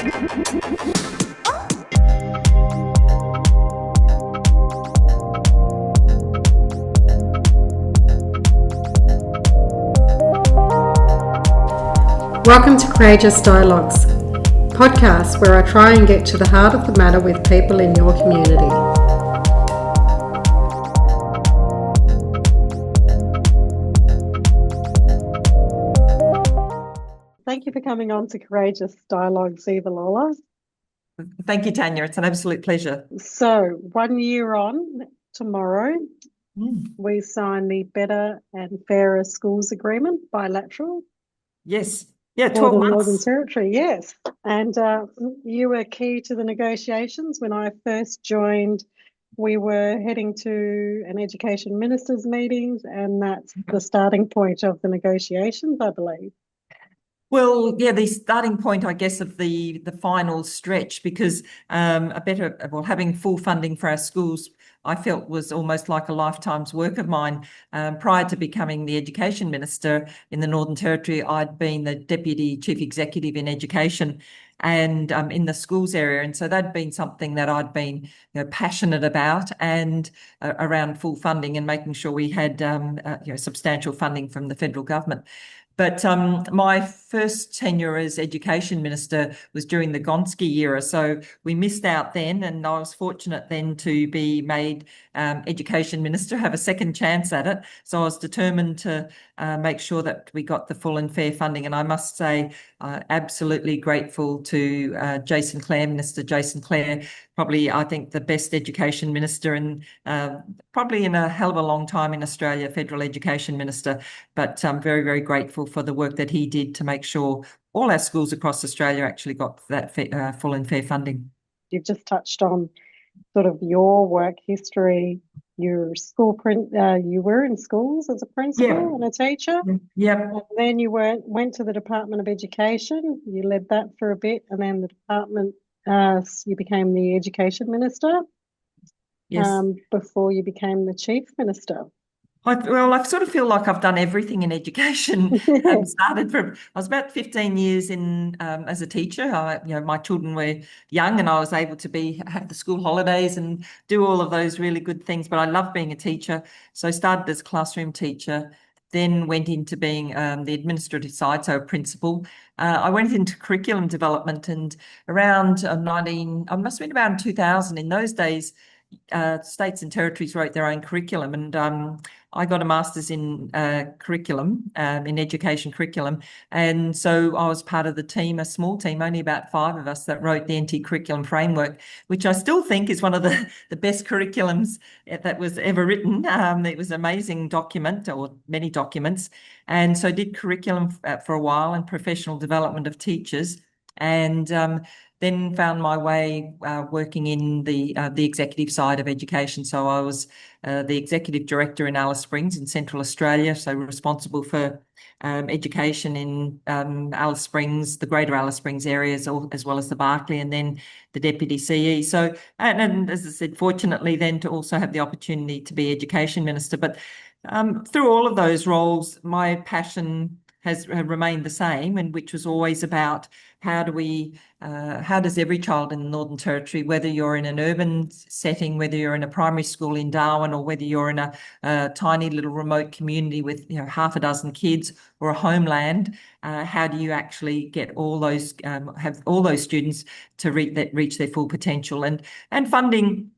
Welcome to Courageous Dialogues, podcast where I try and get to the heart of the matter with people in your community. Thank you for coming on to Courageous Dialogues, Eva Lawler. Thank you, Tanya. It's an absolute pleasure. So 1 year on tomorrow, we sign the Better and Fairer Schools Agreement, bilateral. Yes. Yeah, for 12 the months. Northern Territory, yes. And you were key to the negotiations. When I first joined, we were heading to an education ministers' meetings, and that's the starting point of the negotiations, I believe. Well, yeah, the starting point, I guess, of the final stretch, because having full funding for our schools, I felt was almost like a lifetime's work of mine. Prior to becoming the Education Minister in the Northern Territory, I'd been the Deputy Chief Executive in Education and in the schools area. And so that'd been something that I'd been passionate about, and around full funding and making sure we had substantial funding from the federal government. But my first tenure as Education Minister was during the Gonski era, so we missed out then, and I was fortunate then to be made Education Minister, have a second chance at it. So I was determined to make sure that we got the full and fair funding, and I must say absolutely grateful to Minister Jason Clare, probably I think the best Education Minister and probably in a hell of a long time in Australia, Federal Education Minister, but I'm very, very grateful for the work that he did to make sure all our schools across Australia actually got that full and fair funding. You've just touched on sort of your work history, your school you were in schools as a principal and a teacher. Yeah. And then you went to the Department of Education. You led that for a bit, and then the department, you became the Education Minister. Yes. Before you became the Chief Minister. I sort of feel like I've done everything in education. I was about 15 years in as a teacher. My children were young, and I was able to have the school holidays and do all of those really good things. But I love being a teacher, so I started as a classroom teacher, then went into being the administrative side, so a principal. I went into curriculum development, and around I must have been around 2000. In those days, states and territories wrote their own curriculum, and I got a master's in curriculum, in education curriculum, and so I was part of the team, a small team, only about 5 of us, that wrote the NT curriculum framework, which I still think is one of the best curriculums that was ever written. It was an amazing document, or many documents, and so I did curriculum for a while and professional development of teachers, and then found my way working in the executive side of education. So I was the executive director in Alice Springs in Central Australia, so responsible for education in Alice Springs, the greater Alice Springs areas, as well as the Barkly, and then the deputy CE. So, and as I said, fortunately then to also have the opportunity to be Education Minister. But through all of those roles, my passion has remained the same, and which was always about how does every child in the Northern Territory, whether you're in an urban setting, whether you're in a primary school in Darwin, or whether you're in a tiny little remote community with half a dozen kids, or a homeland, how do you actually get all those have all those students to reach their full potential? And funding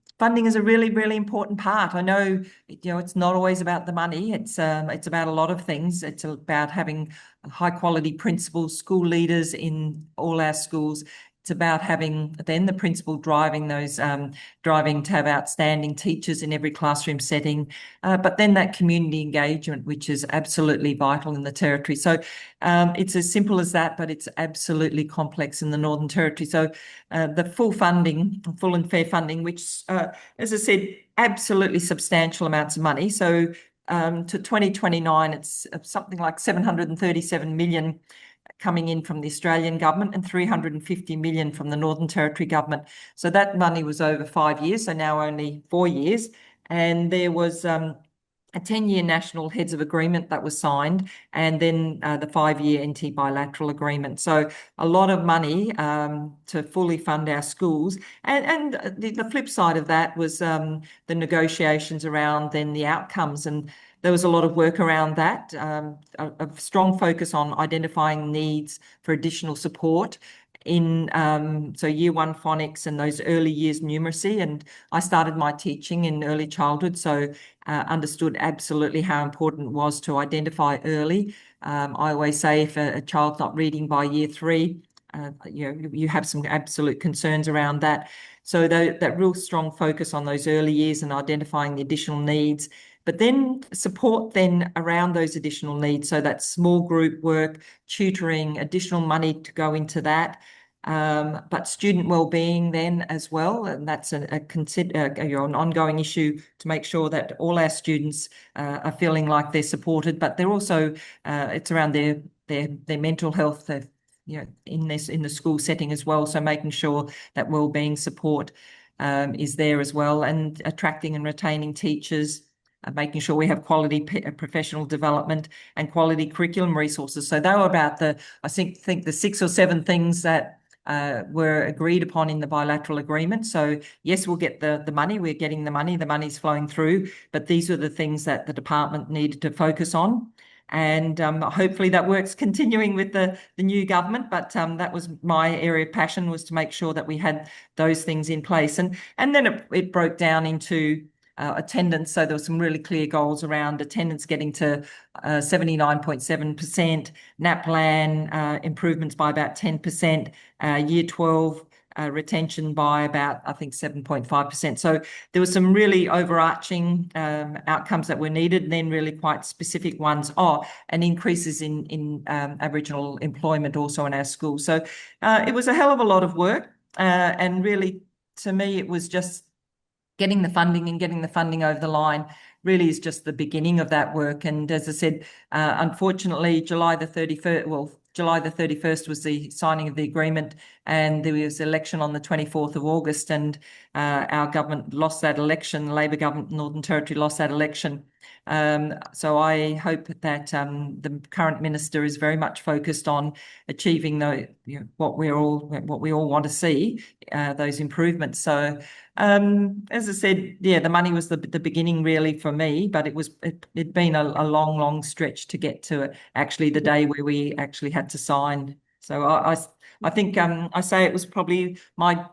is a really, really important part. I know, it's not always about the money. It's about a lot of things. It's about having high quality principals, school leaders in all our schools. It's about having then the principal driving to have outstanding teachers in every classroom setting, but then that community engagement, which is absolutely vital in the Territory. So it's as simple as that, but it's absolutely complex in the Northern Territory. So the full and fair funding, which, as I said, absolutely substantial amounts of money. So to 2029, it's something like 737 million coming in from the Australian government and 350 million from the Northern Territory government. So that money was over 5 years, so now only 4 years. And there was a 10-year national heads of agreement that was signed, and then the 5-year NT bilateral agreement. So a lot of money to fully fund our schools. And the flip side of that was the negotiations around then the outcomes. And there was a lot of work around that, a strong focus on identifying needs for additional support in so year 1 phonics and those early years numeracy. And I started my teaching in early childhood, so understood absolutely how important it was to identify early. I always say if a child's not reading by year 3, you have some absolute concerns around that. So that real strong focus on those early years and identifying the additional needs, but then support then around those additional needs. So that small group work, tutoring, additional money to go into that. But student wellbeing then as well, and that's an ongoing issue to make sure that all our students are feeling like they're supported, but they're also it's around their mental health, in the school setting as well. So making sure that wellbeing support is there as well, and attracting and retaining teachers. Making sure we have quality professional development and quality curriculum resources. So they were about I think the 6 or 7 things that were agreed upon in the bilateral agreement. So yes, we'll get the money. We're getting the money. The money's flowing through. But these are the things that the department needed to focus on. And hopefully that works continuing with the new government. But that was my area of passion, was to make sure that we had those things in place. And then it broke down into attendance. So there were some really clear goals around attendance getting to 79.7%, NAPLAN improvements by about 10%, year 12 retention by about, I think, 7.5%. So there were some really overarching outcomes that were needed, and then really quite specific ones. And increases in Aboriginal employment also in our schools. So it was a hell of a lot of work. And really, to me, it was just getting the funding over the line really is just the beginning of that work. And as I said, unfortunately, July the 31st was the signing of the agreement, and there was election on the 24th of August, and our government lost that election. The Labor government, Northern Territory, lost that election. So I hope that the current minister is very much focused on achieving what we all want to see, those improvements. So as I said, the money was the beginning really for me, but it'd been a long stretch to get to actually the day where we actually had to sign. So I think I say it was probably my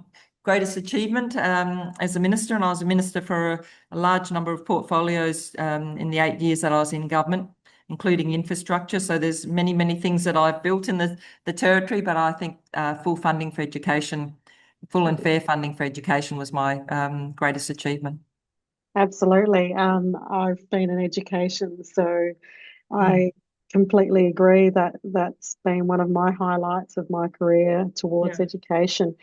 greatest achievement as a minister, and I was a minister for a large number of portfolios in the 8 years that I was in government, including infrastructure. So there's many things that I've built in the territory, but I think full and fair funding for education was my greatest achievement. Absolutely. I've been in education, so I completely agree that that's been one of my highlights of my career towards education.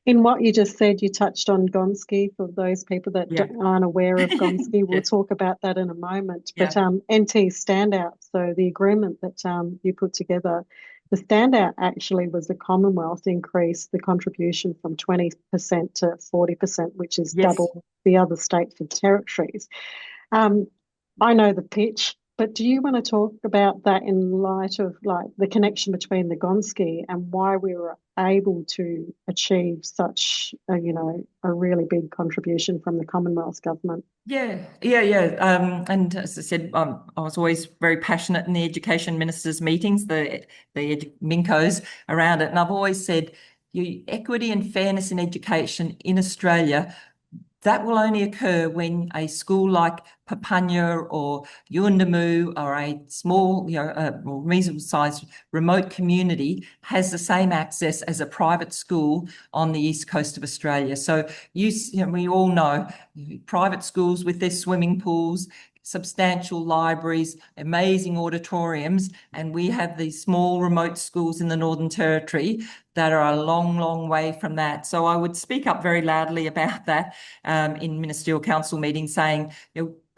In what you just said, you touched on Gonski. For those people that aren't aware of Gonski, we'll talk about that in a moment. But NT standout, so the agreement that you put together, the standout actually was the Commonwealth increased the contribution from 20% to 40%, which is double the other states and territories. I know the pitch, but do you want to talk about that in light of like the connection between the Gonski and why we were able to achieve such a really big contribution from the Commonwealth government? Yeah. And as I said, I was always very passionate in the education ministers' meetings, the MINCOs around it. And I've always said, equity and fairness in education in Australia, that will only occur when a school like Papunya or Yuendamu or a small, or reasonable-sized remote community has the same access as a private school on the east coast of Australia. So we all know private schools with their swimming pools, substantial libraries, amazing auditoriums, and we have these small remote schools in the Northern Territory that are a long way from that. So I would speak up very loudly about that in ministerial council meetings, saying,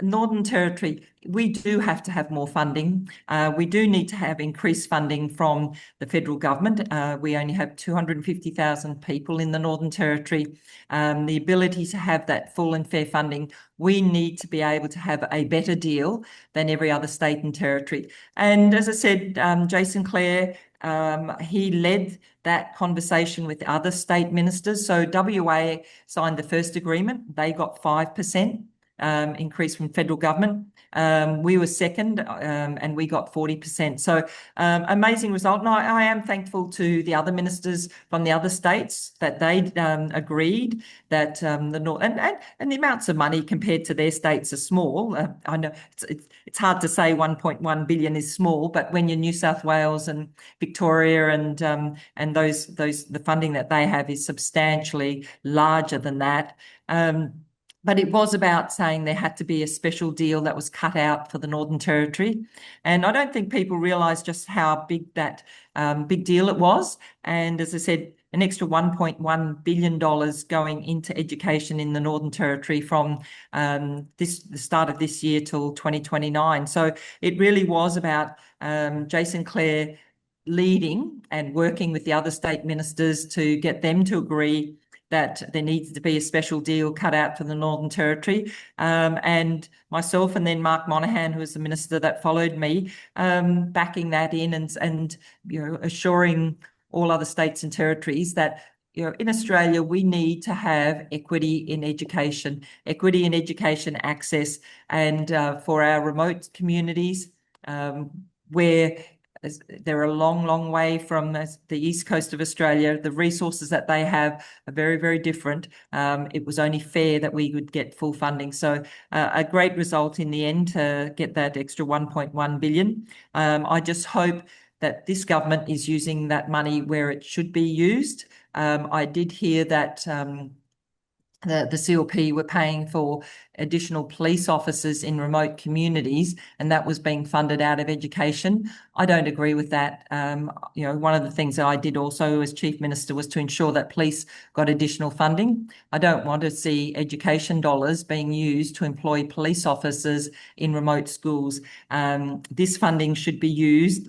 Northern Territory, we do have to have more funding. We do need to have increased funding from the federal government. We only have 250,000 people in the Northern Territory. The ability to have that full and fair funding, we need to be able to have a better deal than every other state and territory. And as I said, Jason Clare, he led that conversation with other state ministers. So WA signed the first agreement. They got 5%. Increase from federal government. We were second and we got 40%. So amazing result. And I am thankful to the other ministers from the other states that they agreed that the North and the amounts of money compared to their states are small. I know it's hard to say 1.1 billion is small, but when you're New South Wales and Victoria and those the funding that they have is substantially larger than that. But it was about saying there had to be a special deal that was cut out for the Northern Territory. And I don't think people realise just how big that big deal it was. And as I said, an extra $1.1 billion going into education in the Northern Territory from the start of this year till 2029. So it really was about Jason Clare leading and working with the other state ministers to get them to agree that there needs to be a special deal cut out for the Northern Territory. And myself and then Mark Monaghan, who was the minister that followed me, backing that in and assuring all other states and territories that in Australia, we need to have equity in education access, and for our remote communities where they're a long, long way from the east coast of Australia. The resources that they have are very, very different. It was only fair that we would get full funding. So a great result in the end to get that extra 1.1 billion. I just hope that this government is using that money where it should be used. I did hear that the CLP were paying for additional police officers in remote communities, and that was being funded out of education. I don't agree with that. One of the things that I did also as Chief Minister was to ensure that police got additional funding. I don't want to see education dollars being used to employ police officers in remote schools. This funding should be used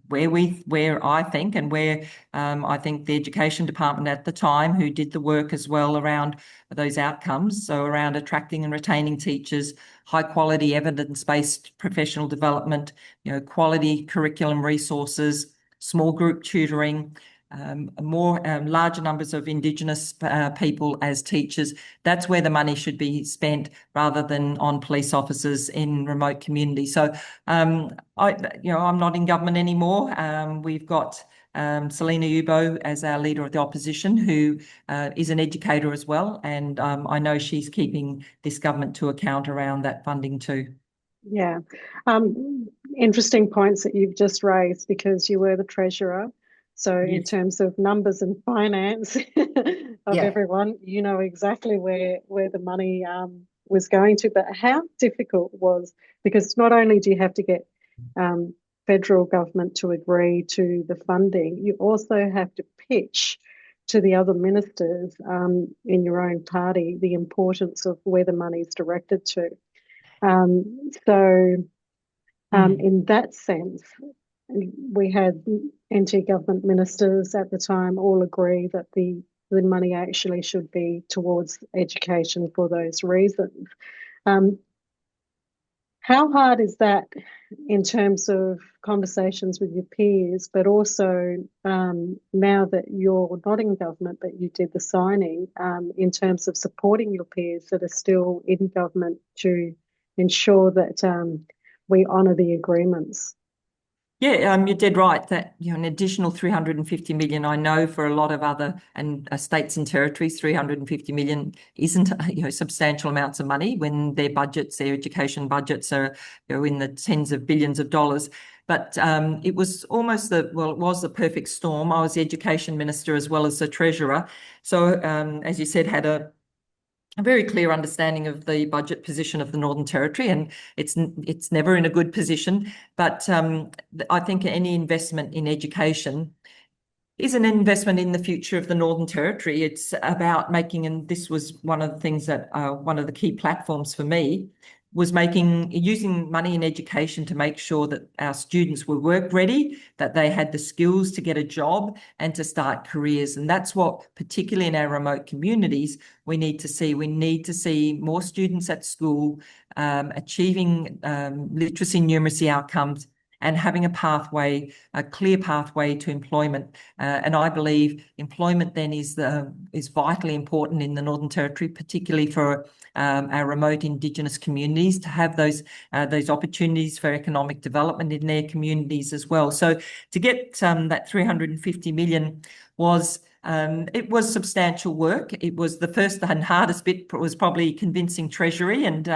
where I think the Education Department at the time, who did the work as well around those outcomes, so around attracting and retaining teachers, high quality evidence-based professional development, quality curriculum resources, small group tutoring, larger numbers of Indigenous people as teachers. That's where the money should be spent rather than on police officers in remote communities. So I'm not in government anymore. We've got Selina Yubo as our leader of the opposition, who is an educator as well. And I know she's keeping this government to account around that funding too. Yeah. Interesting points that you've just raised, because you were the treasurer. So in terms of numbers and finance of everyone, you know exactly where the money was going to. But how difficult was, because not only do you have to get federal government to agree to the funding, you also have to pitch to the other ministers in your own party the importance of where the money is directed to. In that sense, we had anti-government ministers at the time all agree that the money actually should be towards education for those reasons. How hard is that in terms of conversations with your peers, but also now that you're not in government, but you did the signing, in terms of supporting your peers that are still in government to ensure that we honour the agreements? Yeah, you're dead right that an additional 350 million. I know for a lot of other states and territories, 350 million isn't substantial amounts of money when their education budgets are in the tens of billions of dollars. But it was almost it was the perfect storm. I was the education minister as well as the treasurer, so as you said, had a very clear understanding of the budget position of the Northern Territory, and it's never in a good position. But I think any investment in education is an investment in the future of the Northern Territory. It's about making, and this was one of the things that one of the key platforms for me, was using money in education to make sure that our students were work ready, that they had the skills to get a job and to start careers. And that's what, particularly in our remote communities, we need to see. We need to see more students at school achieving literacy and numeracy outcomes and having a clear pathway to employment. And I believe employment then is vitally important in the Northern Territory, particularly for our remote Indigenous communities, to have those opportunities for economic development in their communities as well. So to get that 350 million it was substantial work. It was the first and hardest bit was probably convincing Treasury, and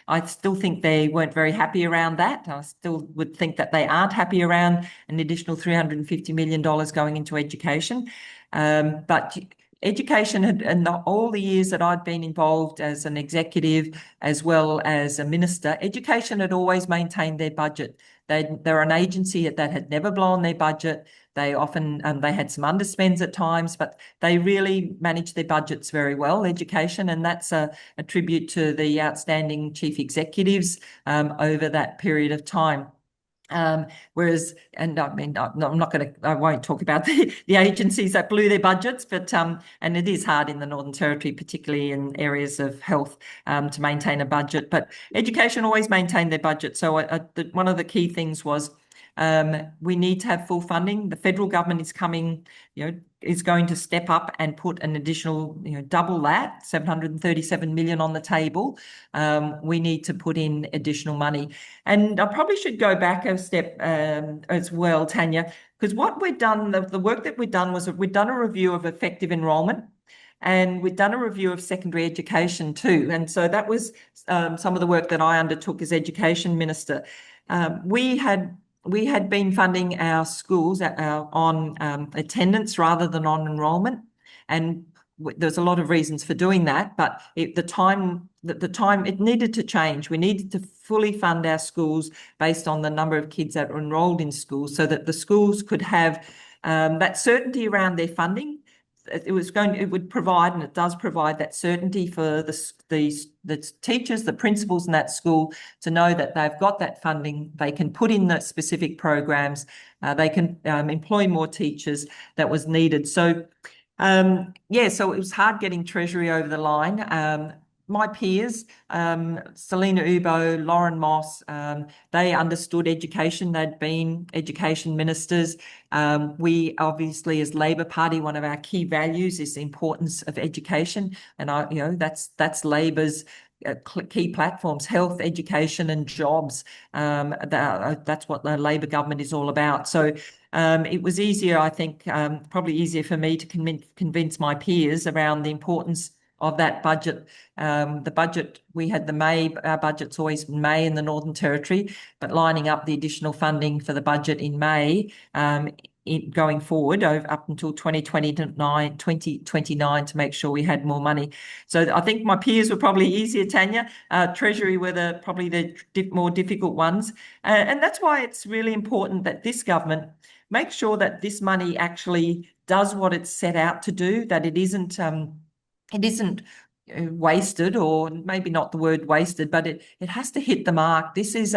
I still think they weren't very happy around that. I still would think that they aren't happy around an additional $350 million going into education. But education and all the years that I'd been involved as an executive as well as a minister, education had always maintained their budget. They're an agency that had never blown their budget. They often they had some underspends at times, but they really managed their budgets very well, education, and that's a tribute to the outstanding chief executives over that period of time. Whereas, and I mean, I won't talk about the agencies that blew their budgets, but and it is hard in the Northern Territory, particularly in areas of health, to maintain a budget. But education always maintained their budget. So one of the key things was we need to have full funding. The federal government is coming, is going to step up and put an additional, double that, 737 million on the table. We need to put in additional money. And I probably should go back a step as well, Tanya, because what we've done, the work that we've done was we've done a review of effective enrolment. And we've done a review of secondary education too. And so that was some of the work that I undertook as Education Minister. We had been funding our schools on attendance rather than on enrolment, and there's a lot of reasons for doing that. But the time it needed to change. We needed to fully fund our schools based on the number of kids that were enrolled in schools, so that the schools could have that certainty around their funding. It would provide, and it does provide, that certainty for the teachers, the principals in that school, to know that they've got that funding. They can put in the specific programs. They can employ more teachers that was needed. So, so it was hard getting Treasury over the line. My peers, Selena Ubo, Lauren Moss, they understood education. They'd been education ministers. We obviously, as Labor Party, one of our key values is the importance of education, and that's Labor's key platforms: health, education, and jobs. That's what the Labor government is all about. So it was easier, I think, probably easier for me to convince my peers around the importance of that budget. The budget, we had our budget's always May in the Northern Territory, but lining up the additional funding for the budget in May going forward up until 2029 to make sure we had more money. So I think my peers were probably easier, Tanya. Treasury were probably the more difficult ones. And that's why it's really important that this government makes sure that this money actually does what it's set out to do, that it isn't wasted, or maybe not the word wasted, but it has to hit the mark. This is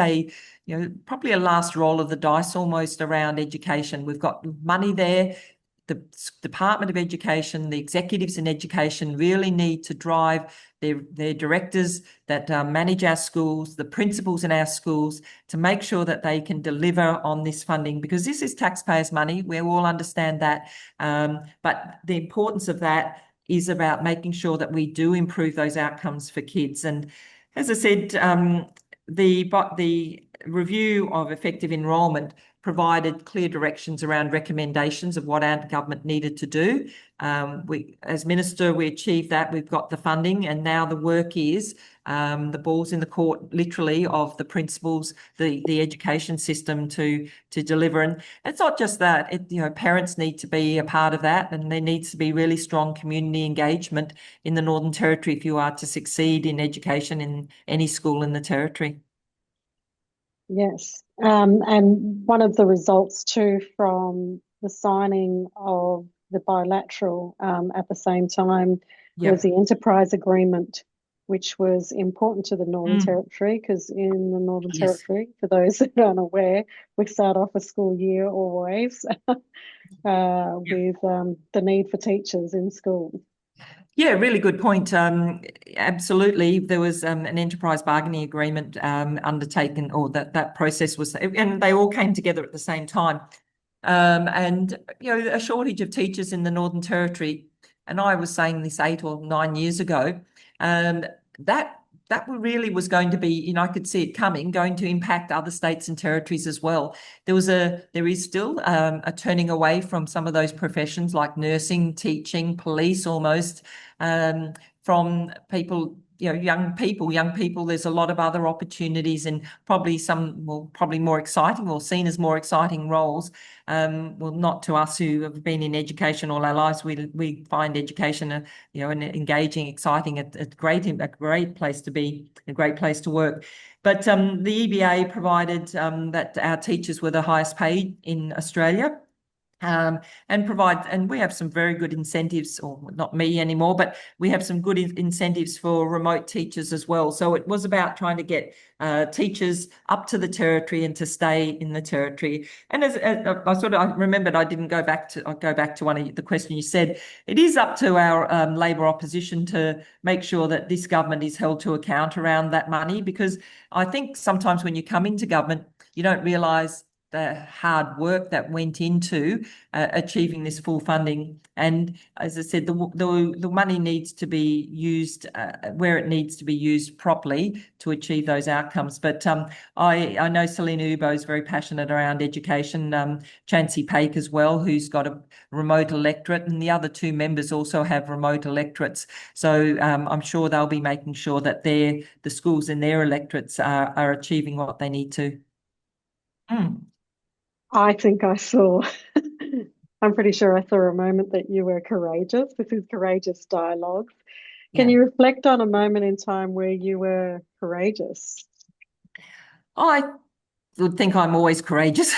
probably a last roll of the dice almost around education. We've got money there. The Department of Education, the executives in education really need to drive their directors that manage our schools, the principals in our schools, to make sure that they can deliver on this funding, because this is taxpayers' money. We all understand that. But the importance of that is about making sure that we do improve those outcomes for kids. And as I said, the review of effective enrolment provided clear directions around recommendations of what our government needed to do. As Minister, we achieved that. We've got the funding, and now the work is the ball's in the court, literally, of the principals, the education system to deliver. And it's not just that. Parents need to be a part of that, and there needs to be really strong community engagement in the Northern Territory if you are to succeed in education in any school in the Territory. Yes, and one of the results too from the signing of the bilateral at the same time was the enterprise agreement which was important to the Northern Territory, because in the Northern Yes. Territory, for those that aren't aware, we start off a school year always with the need for teachers in schools. Yeah, really good point. Absolutely. There was an enterprise bargaining agreement undertaken, or that process was, and they all came together at the same time. And, a shortage of teachers in the Northern Territory, and I was saying this 8 or 9 years ago, that really was going to be, I could see it coming, going to impact other states and territories as well. There is still a turning away from some of those professions like nursing, teaching, police almost, from people, young people. There's a lot of other opportunities and probably probably more exciting or seen as more exciting roles. Well, not to us who have been in education all our lives. We find education, an engaging, exciting, a great place to be, a great place to work. But the EBA provided that our teachers were the highest paid in Australia. And we have some very good incentives, or not me anymore, but we have some good incentives for remote teachers as well. So it was about trying to get teachers up to the territory and to stay in the territory. And as I remembered, I didn't go back to. I'll go back to one of the question you said. It is up to our Labor opposition to make sure that this government is held to account around that money, because I think sometimes when you come into government, you don't realise the hard work that went into achieving this full funding. And as I said, the money needs to be used where it needs to be used properly to achieve those outcomes. But I know Selena Ubo is very passionate around education, Chancey Paik as well, who's got a remote electorate, and the other two members also have remote electorates. So I'm sure they'll be making sure that the schools in their electorates are achieving what they need to. I think I saw, I'm pretty sure I saw a moment that you were courageous. This is Courageous Dialogues. Can you reflect on a moment in time where you were courageous? I would think I'm always courageous,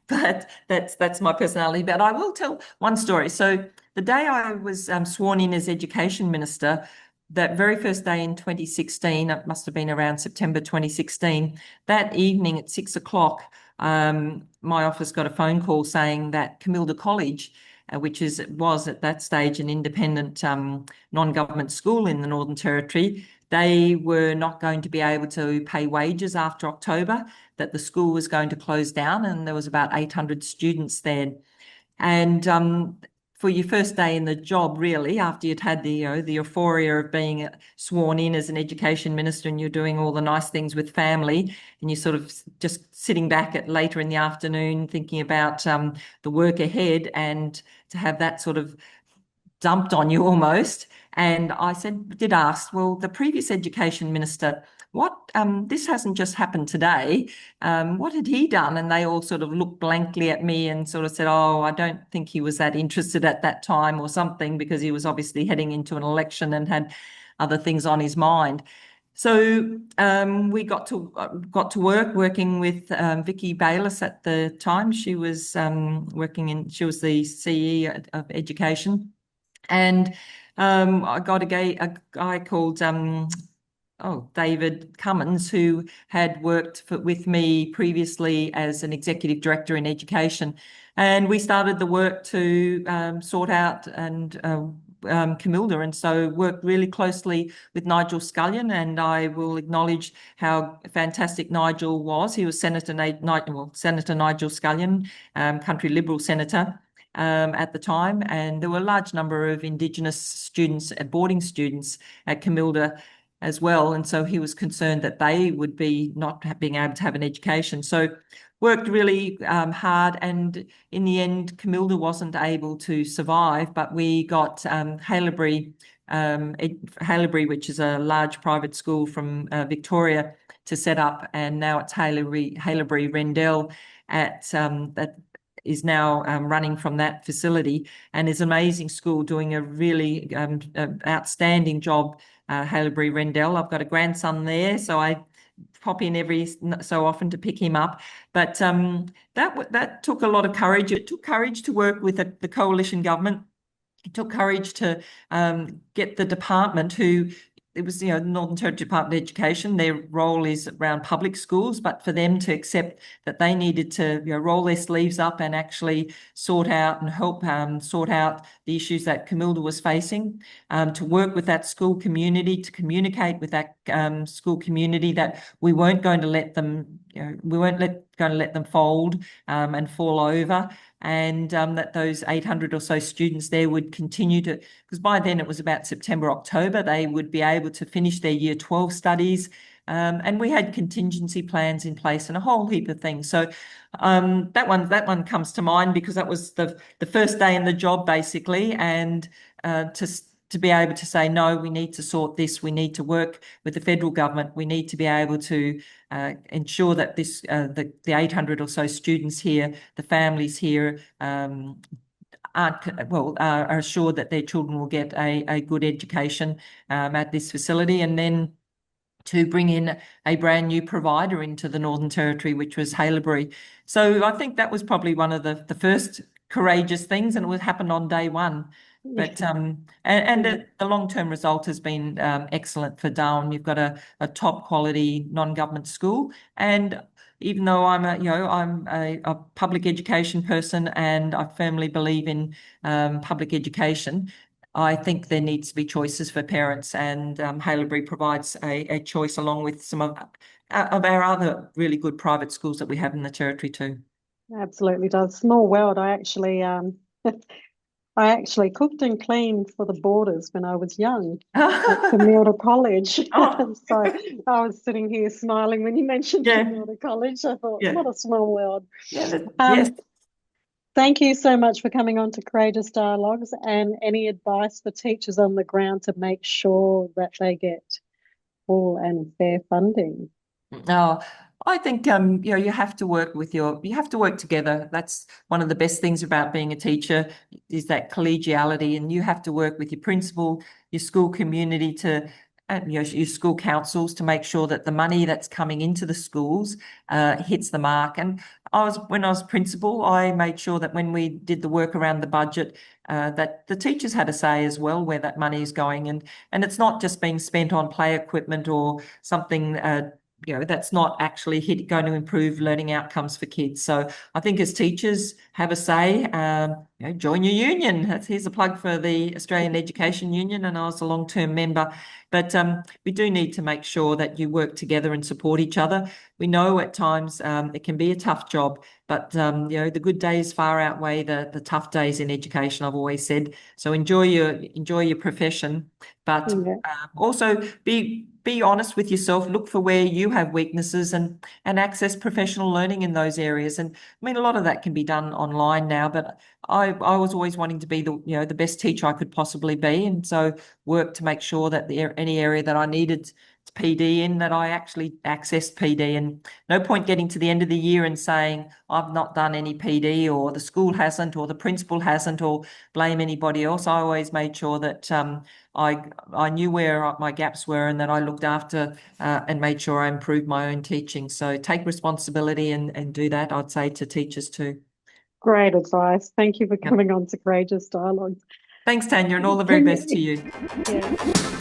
but that's my personality. But I will tell one story. So the day I was sworn in as Education Minister, that very first day in 2016, it must have been around September 2016, that evening at 6 o'clock, my office got a phone call saying that Camilda College, which was at that stage an independent non-government school in the Northern Territory, they were not going to be able to pay wages after October, that the school was going to close down, and there was about 800 students there. And for your first day in the job, really, after you'd had the euphoria of being sworn in as an education minister, and you're doing all the nice things with family, and you're sort of just sitting back at later in the afternoon thinking about the work ahead, and to have that sort of dumped on you almost. And I did ask, well, the previous education minister, this hasn't just happened today. What had he done? And they all sort of looked blankly at me and sort of said, oh, I don't think he was that interested at that time or something, because he was obviously heading into an election and had other things on his mind. So we got to working with Vicky Bayliss at the time. She was she was the CE of education. And I got a guy called David Cummins, who had worked with me previously as an executive director in education. And we started the work to sort out and Camilda, and so worked really closely with Nigel Scullion, and I will acknowledge how fantastic Nigel was. He was Senator Nigel Scullion, country Liberal senator at the time, and there were a large number of Indigenous students, boarding students at Camilda as well, and so he was concerned that they would be not being able to have an education. So worked really hard, and in the end, Camilda wasn't able to survive, but we got Haileybury, which is a large private school from Victoria, to set up, and now it's Haileybury Rendell that is now running from that facility, and is an amazing school doing a really outstanding job, Haileybury Rendell. I've got a grandson there, so I pop in every so often to pick him up. But that took a lot of courage. It took courage to work with the coalition government. It took courage to get the department, who it was, the Northern Territory Department of Education, their role is around public schools, but for them to accept that they needed to, roll their sleeves up and actually sort out and help sort out the issues that Camilda was facing, to work with that school community, to communicate with that school community that we weren't going to let them, going to let them fold and fall over, and that those 800 or so students there would continue to, because by then it was about September, October, they would be able to finish their Year 12 studies. And we had contingency plans in place and a whole heap of things. So that one comes to mind because that was the first day in the job, basically, and to be able to say, no, we need to sort this, we need to work with the federal government, we need to be able to ensure that this the 800 or so students here, the families here, are assured that their children will get a good education at this facility, and then to bring in a brand new provider into the Northern Territory, which was Haileybury. So I think that was probably one of the first courageous things, and it would happen on day one. But the long-term result has been excellent for Darwin. You've got a top quality non-government school, and even though I'm a public education person and I firmly believe in public education, I think there needs to be choices for parents, and Haileybury provides a choice along with some of our other really good private schools that we have in the Territory too. Absolutely does. Small world. I actually cooked and cleaned for the boarders when I was young at Camilda College. Oh. So I was sitting here smiling when you mentioned Camilda College. I thought, what a small world. Yes. Thank you so much for coming on to Courageous Dialogues, and any advice for teachers on the ground to make sure that they get full and fair funding? No, I think you have to work you have to work together. That's one of the best things about being a teacher, is that collegiality, and you have to work with your principal, your school community to your school councils to make sure that the money that's coming into the schools hits the mark. And when I was principal, I made sure that when we did the work around the budget, that the teachers had a say as well where that money is going, and it's not just being spent on play equipment or something that's not actually going to improve learning outcomes for kids. So I think as teachers, have a say. Join your union. Here's a plug for the Australian Education Union, and I was a long-term member. But we do need to make sure that you work together and support each other. We know at times it can be a tough job, but the good days far outweigh the tough days in education, I've always said. So enjoy your profession, but also be honest with yourself. Look for where you have weaknesses and access professional learning in those areas. And I mean, a lot of that can be done online now, but I was always wanting to be the best teacher I could possibly be, and so work to make sure that any area that I needed PD in, that I actually accessed PD. And no point getting to the end of the year and saying I've not done any PD, or the school hasn't, or the principal hasn't, or blame anybody else. I always made sure that I knew where my gaps were, and that I looked after and made sure I improved my own teaching. So take responsibility and do that, I'd say, to teachers too. Great advice. Thank you for coming on to Courageous Dialogues. Thanks, Tanya, and all the very best to you. Yeah.